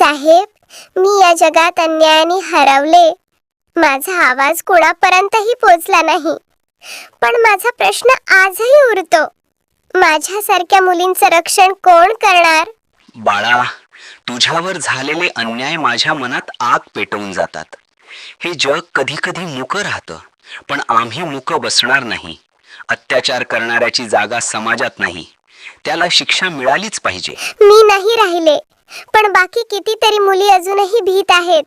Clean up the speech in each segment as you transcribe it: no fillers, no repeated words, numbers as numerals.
साहेब, मी या जगात अन्यायाने हरवले. माझा आवाज कोणापर्यंतही पोचला नाही, पण माझा प्रश्न आजही उरतो. माझ्यासारख्या मुलींचं रक्षण कोण करणार? बाळा, तुझ्यावर झालेले अन्याय माझ्या मनात आग पेटवून जातात. हे जग कधी कधी मुकं राहतं, पण आम्ही मुकं बसणार नाही. अत्याचार करणाऱ्याची जागा समाजात नाही, त्याला शिक्षा मिळालीच पाहिजे. मी नाही राहिले, पण बाकी कितीतरी मुली अजूनही भीत आहेत.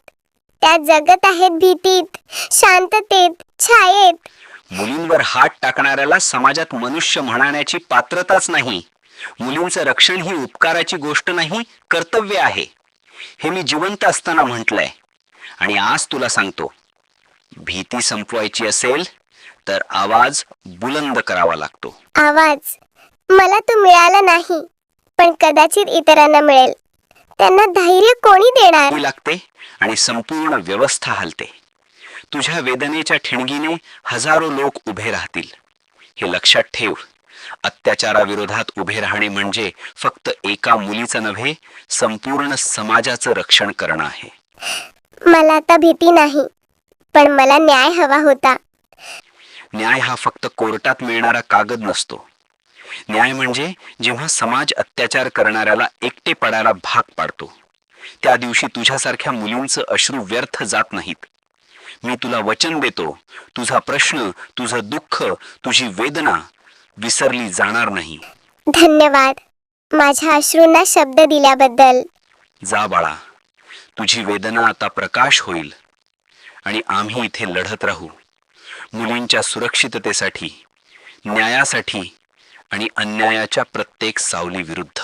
त्या जगत आहेत भीतीत, शांततेत, छायेत. मुलींवर हात टाकणाऱ्याला समाजात मनुष्य म्हणण्याची पात्रताच नाही. मुलींचं रक्षण ही उपकाराची गोष्ट नाही, कर्तव्य आहे. हे मी जिवंत असताना म्हटलंय आणि आज तुला सांगतो, भीती संपवायची असेल तर आवाज बुलंद करावा लागतो. आवाज मला तो मिळाला नाही, पण कदाचित इतरांना मिळेल. त्यांना धैर्य कोणी देणार? ती लागते आणि संपूर्ण व्यवस्था हलते. तुझ्या वेदनेच्या ठिणगीने हजारो लोक उभे राहतील. हे लक्षात ठेव, अत्याचाराविरोधात उभे राहणे म्हणजे फक्त एका मुलीचं नव्हे, संपूर्ण समाजाचं रक्षण करणं आहे. मला आता भीती नाही, पण मला न्याय हवा होता. न्याय हा फक्त कोर्टात मिळणारा कागद नसतो. न्याय म्हणजे जेव्हा समाज अत्याचार करणाऱ्याला एकटे पडायला भाग पाडतो, त्या दिवशी तुझ्यासारख्या मुलींचं अश्रू व्यर्थ जात नाहीत. मी तुला वचन देतो, तुझा प्रश्न, तुझं दुःख, तुझी वेदना विसरली जाणार नाही. धन्यवाद माझ्या अश्रूंना शब्द दिल्याबद्दल. जा बाळा, तुझी वेदना आता प्रकाश होईल आणि आम्ही इथे लढत राहू, मुलींच्या सुरक्षिततेसाठी, न्यायासाठी आणि अन्यायाच्या प्रत्येक सावली विरुद्ध.